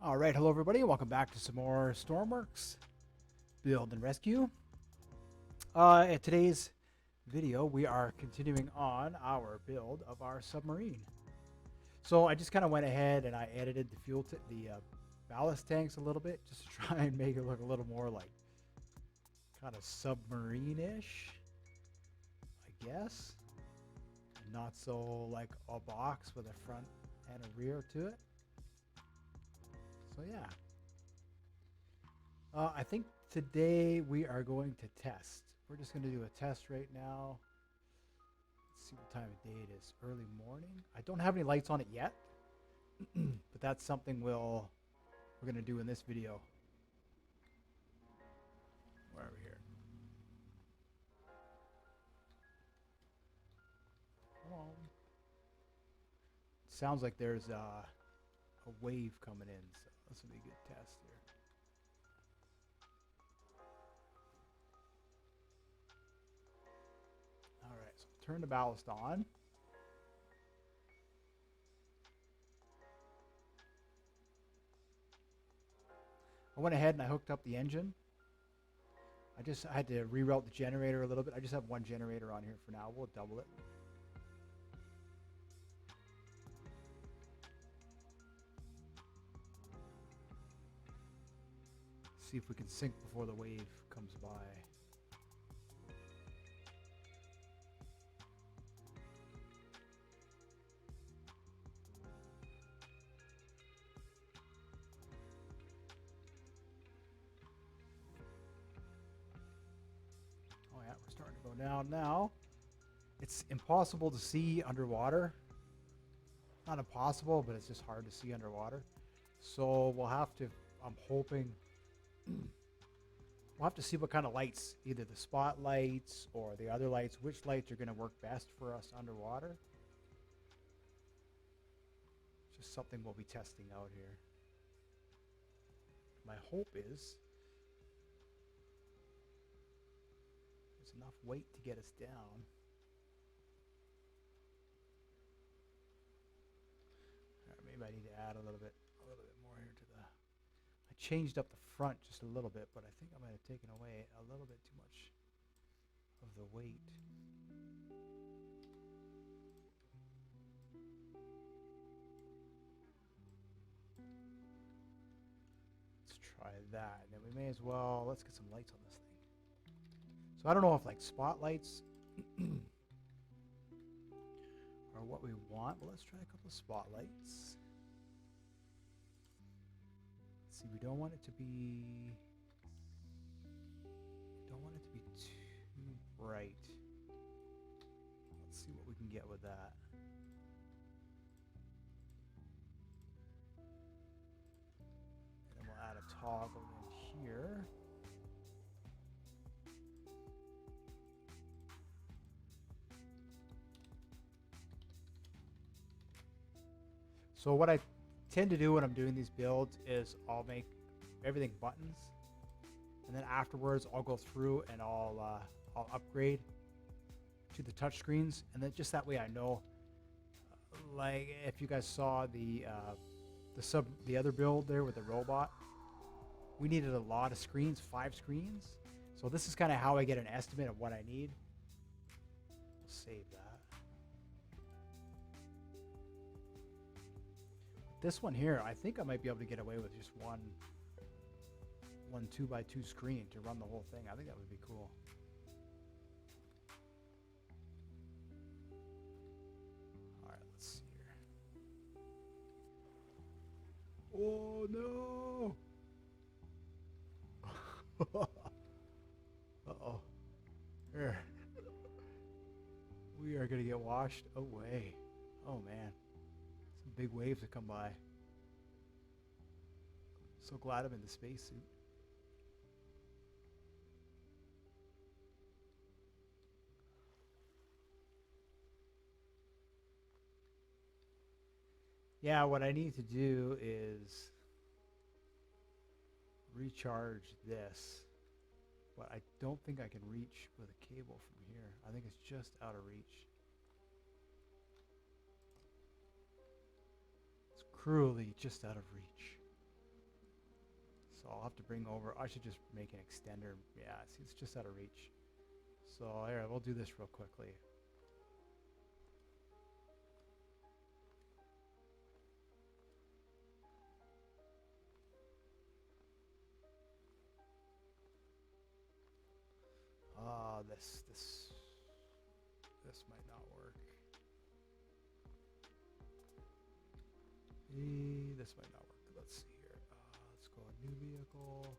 All right, hello everybody. Welcome back to some more Stormworks build and rescue. In today's video, we are continuing on our build of our submarine. So I just kind of went ahead and I edited the ballast tanks a little bit, just to try and make it look a little more like kind of submarine-ish, I guess, and not so like a box with a front and a rear to it. So yeah. I think today we are going to test. We're just going to do a test right now. Let's see what time of day it is. Early morning. I don't have any lights on it yet, but that's something we're going to do in this video. Where are we here? Come on. It sounds like there's a wave coming in, so this will be a good test here. All right, so turn the ballast on. I went ahead and I hooked up the engine. I had to reroute the generator a little bit. I just have one generator on here for now. We'll double it. See if we can sink before the wave comes by. Oh yeah, we're starting to go down now. It's impossible to see underwater. Not impossible, but it's just hard to see underwater. So we'll have to, I'm hoping, we'll have to see what kind of lights, either the spotlights or the other lights, which lights are going to work best for us underwater. Just something we'll be testing out here. My hope is there's enough weight to get us down. All right, maybe I need to add a little bit more here to the. I changed up the front just a little bit, but I think I might have taken away a little bit too much of the weight. Let's try that, and then we may as well, let's get some lights on this thing. So I don't know if like spotlights are what we want, but let's try a couple of spotlights. Let's see, we don't want it to be too bright. Let's see what we can get with that. And then we'll add a toggle in here. So what I tend to do when I'm doing these builds is I'll make everything buttons, and then afterwards I'll go through and I'll upgrade to the touch screens, and then just that way I know. Like if you guys saw the other build there with the robot, we needed a lot of screens, 5 screens. So this is kind of how I get an estimate of what I need. We'll save that. This one here, I think I might be able to get away with just one 2x2 screen to run the whole thing. I think that would be cool. All right, let's see here. Oh no! Uh-oh. Here. We are gonna get washed away. Oh man. Some big waves that come by. So glad I'm in the spacesuit. Yeah, what I need to do is recharge this, but I don't think I can reach with a cable from here. I think it's just out of reach. It's cruelly just out of reach. So I'll have to bring over, I should just make an extender. Yeah, see, it's just out of reach. So here, we'll do this real quickly. This might not work. This might not work. Let's see here. Let's go new vehicle.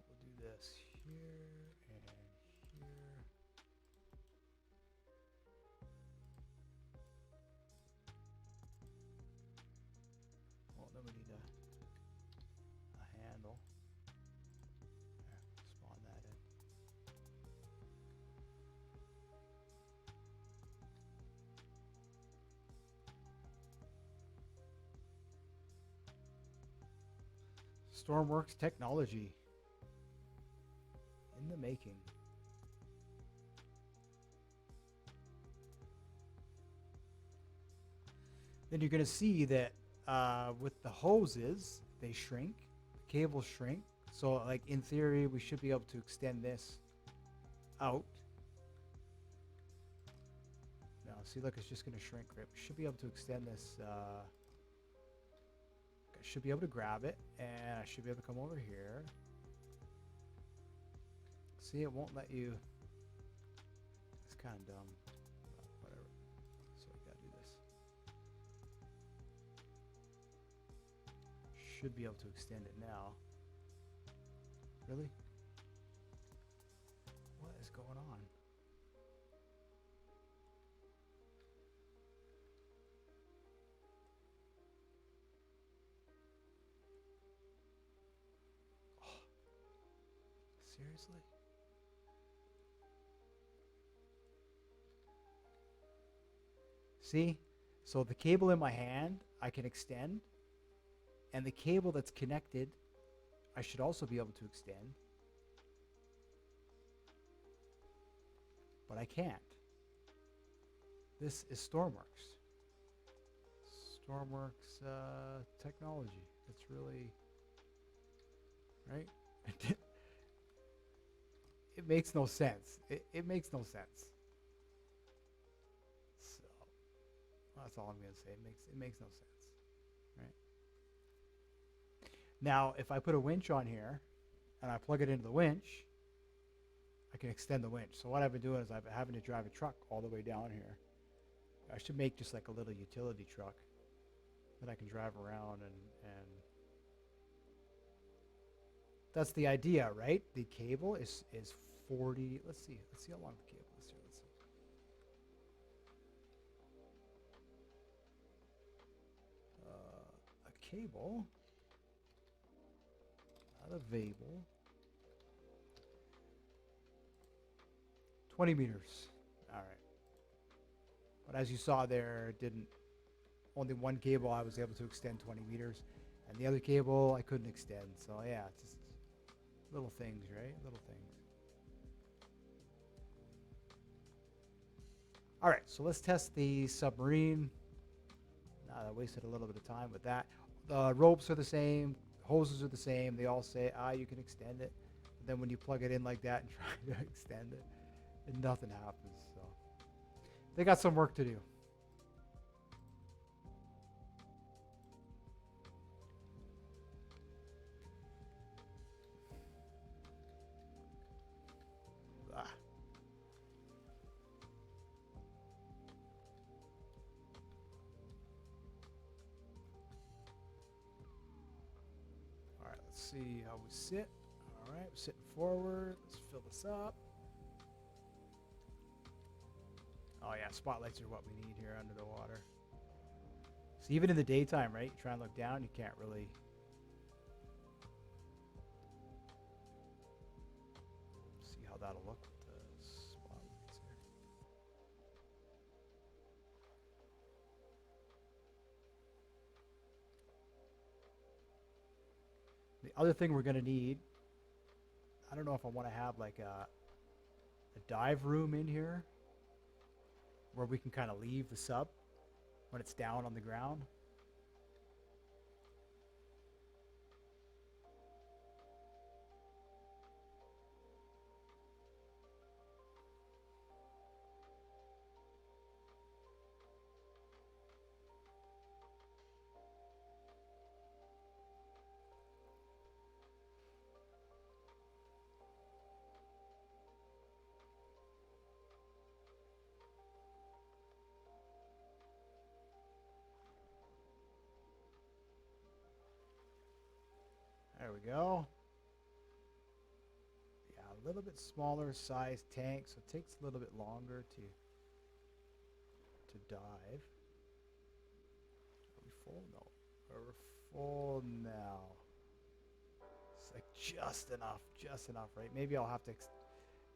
We'll do this here and here. Well, then we need a handle. There, spawn that in. Stormworks technology in the making. Then you're going to see that with the hoses, they shrink, the cables shrink. So like in theory, we should be able to extend this out. Now see, look, it's just going to shrink, right? We should be able to extend this. I should be able to grab it, and I should be able to come over here. See, it won't let you. It's kind of dumb. Whatever. So we gotta do this. Should be able to extend it now. Really? What is going on? Seriously? See? So the cable in my hand, I can extend. And the cable that's connected, I should also be able to extend. But I can't. This is Stormworks. Stormworks technology. It's really... Right? It makes no sense. It makes no sense. So that's all I'm gonna say. It makes no sense, right? Now, if I put a winch on here and I plug it into the winch, I can extend the winch. So what I've been doing is I've been having to drive a truck all the way down here. I should make just like a little utility truck that I can drive around and that's the idea, right? The cable is 40. Let's see how long the cable is here. Let's see. A cable, not available. 20 meters. All right. But as you saw there, only one cable I was able to extend 20 meters, and the other cable I couldn't extend. So yeah, it's just little things, right? Little things. All right, so let's test the submarine. I wasted a little bit of time with that. The ropes are the same, hoses are the same. They all say, you can extend it. But then when you plug it in like that and try to extend it, and nothing happens. So they got some work to do. See how we sit. All right, we're sitting forward. Let's fill this up. Oh yeah, spotlights are what we need here under the water. So even in the daytime, right? You try and look down, you can't really. See how that'll look with the spotlights here. The other thing we're going to need, I don't know if I want to have like a dive room in here where we can kind of leave the sub when it's down on the ground. There we go. Yeah, a little bit smaller size tank, so it takes a little bit longer to dive. Are we full? No. We're full now. It's like just enough, right? Maybe I'll have to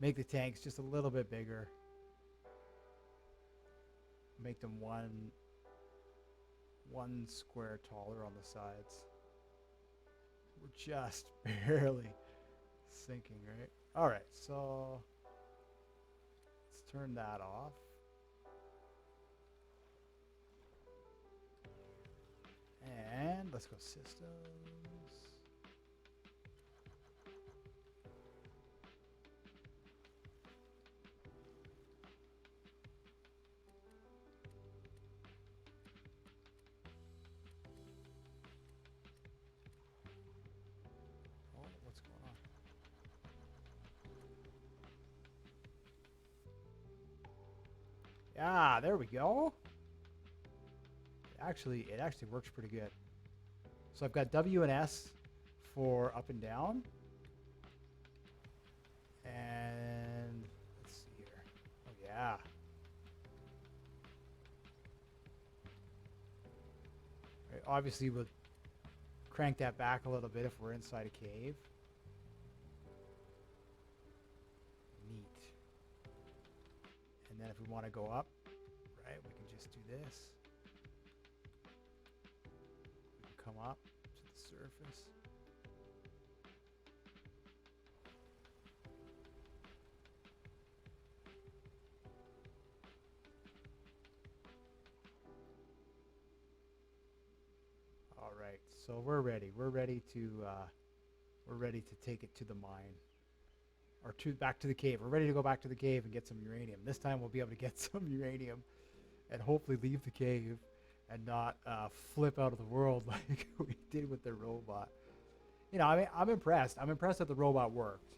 make the tanks just a little bit bigger. Make them one square taller on the sides. We're just barely sinking, right? All right, so let's turn that off. And let's go systems. Oh, what's going on? Yeah, there we go. It actually works pretty good. So I've got W and S for up and down. And let's see here. Oh yeah. Right, obviously we'll crank that back a little bit if we're inside a cave. Neat. And then if we want to go up, right, we can just do this. Come up to the surface. All right, so we're ready. We're ready to take it to the mine, or back to the cave. We're ready to go back to the cave and get some uranium. This time we'll be able to get some uranium, and hopefully leave the cave and not flip out of the world like we did with the robot. You know, I mean, I'm impressed. I'm impressed that the robot worked.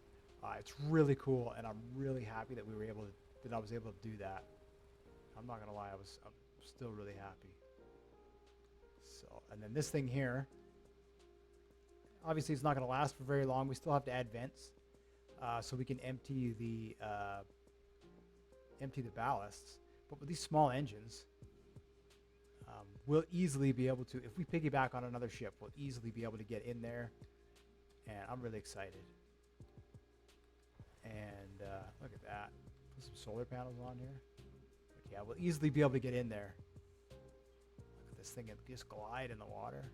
It's really cool, and I'm really happy that I was able to do that. I'm not gonna lie, I'm still really happy. So, and then this thing here, obviously it's not gonna last for very long. We still have to add vents, so we can empty the ballasts. But with these small engines, we'll easily be able to, if we piggyback on another ship, we'll easily be able to get in there, and I'm really excited. And look at that. Put some solar panels on here. But yeah, we'll easily be able to get in there. Look at this thing, it just glide in the water.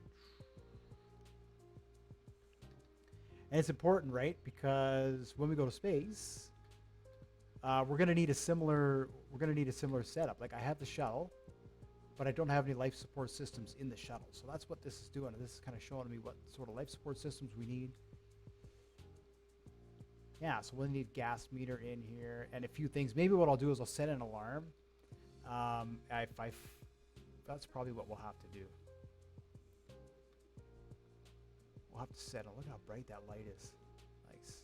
And it's important, right? Because when we go to space, we're gonna need a similar setup. Like I have the shuttle, but I don't have any life support systems in the shuttle. So that's what this is doing. This is kind of showing me what sort of life support systems we need. Yeah, so we'll need gas meter in here and a few things. Maybe what I'll do is I'll set an alarm. That's probably what we'll have to do. We'll have to set it. Look how bright that light is. Nice.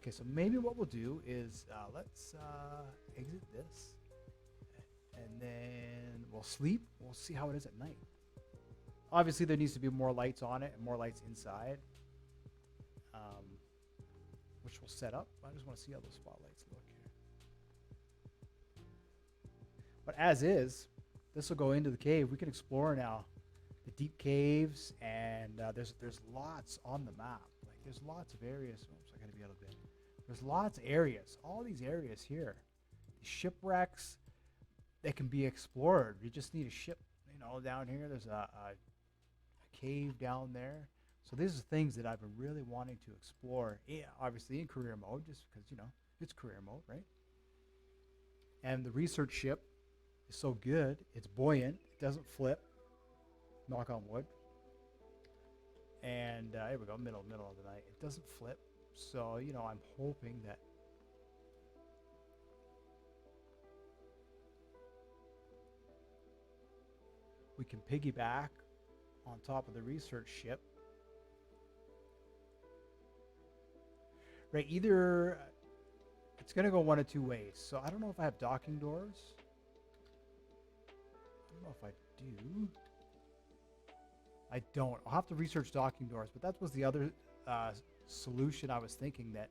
Okay, so maybe what we'll do is let's exit this. And then we'll sleep. We'll see how it is at night. Obviously, there needs to be more lights on it and more lights inside, which we'll set up. I just want to see how those spotlights look here. But as is, this will go into the cave. We can explore now the deep caves, and there's lots on the map. Like there's lots of areas. Oops, I gotta be out of bed. There's lots of areas. All these areas here, the shipwrecks that can be explored. You just need a ship, you know, down here. There's a cave down there. So these are things that I've been really wanting to explore. Yeah, obviously in career mode, just because, you know, it's career mode, right? And the research ship is so good. It's buoyant. It doesn't flip. Knock on wood. And here we go, middle of the night. It doesn't flip. So, you know, I'm hoping that we can piggyback on top of the research ship. Right, either it's going to go one of two ways. So I don't know if I have docking doors. I don't know if I do. I don't. I'll have to research docking doors, but that was the other solution I was thinking, that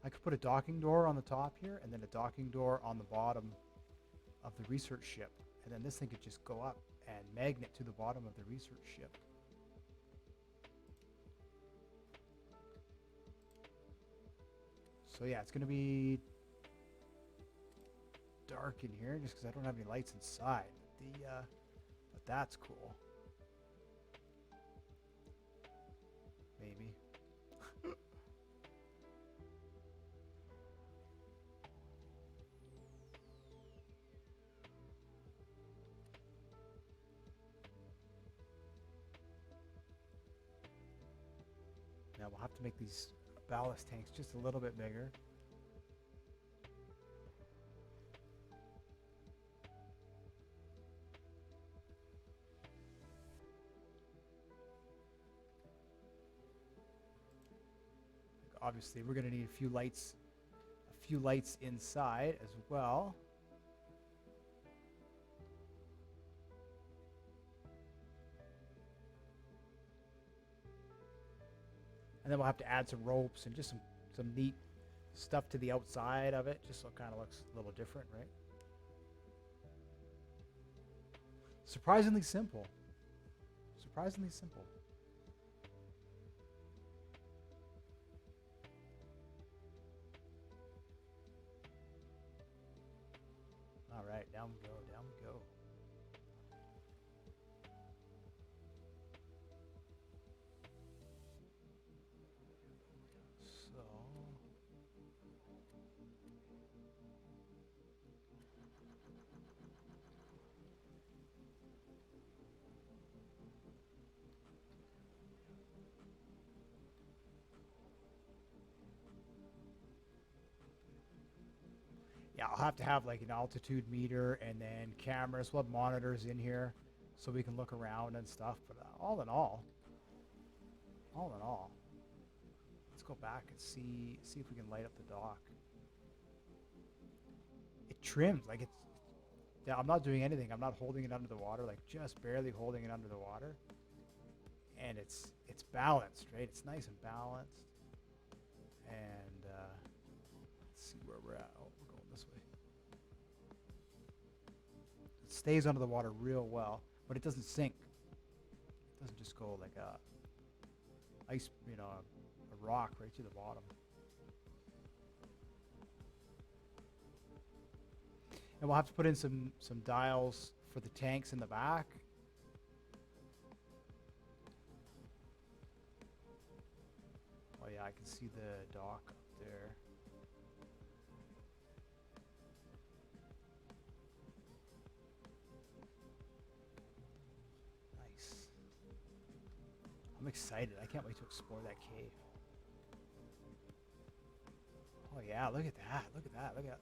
I could put a docking door on the top here and then a docking door on the bottom of the research ship. And then this thing could just go up and magnet to the bottom of the research ship. So yeah, it's going to be dark in here just because I don't have any lights inside. But that's cool. Maybe. Now we'll have to make these ballast tanks just a little bit bigger. Obviously, we're going to need a few lights inside as well. And then we'll have to add some ropes and just some neat stuff to the outside of it, just so it kind of looks a little different, right? Surprisingly simple. Surprisingly simple. All right, down we go, down we go. So, yeah, I'll have to have like an altitude meter and then cameras. We'll have monitors in here so we can look around and stuff. But all in all, let's go back and see if we can light up the dock. It trims like it's. Yeah, I'm not doing anything. I'm not holding it under the water, like just barely holding it under the water. And it's balanced, right? It's nice and balanced. And let's see where we're at. Oh, we're going this way. It stays under the water real well, but it doesn't sink. It doesn't just go like a ice, you know, a rock right to the bottom. And we'll have to put in some dials for the tanks in the back. Oh yeah, I can see the dock up there. Nice. I'm excited. I can't wait to explore that cave. Oh yeah, look at that. Look at that. Look at that.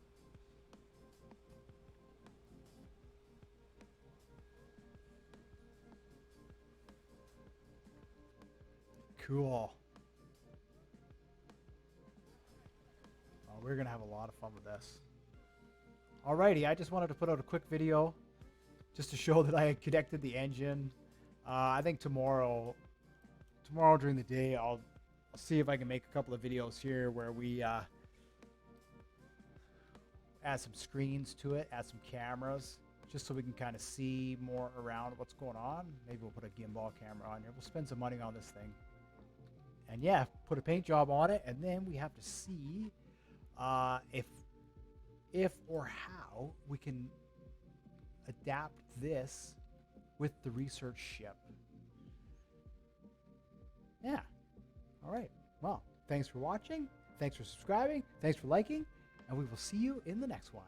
Cool. Well, we're going to have a lot of fun with this. Alrighty, I just wanted to put out a quick video just to show that I had connected the engine. I think tomorrow during the day, I'll see if I can make a couple of videos here where we add some screens to it, add some cameras, just so we can kind of see more around what's going on. Maybe we'll put a gimbal camera on here. We'll spend some money on this thing. And yeah, put a paint job on it, and then we have to see if or how we can adapt this with the research ship. Yeah. All right. Well, thanks for watching. Thanks for subscribing. Thanks for liking. and we will see you in the next one.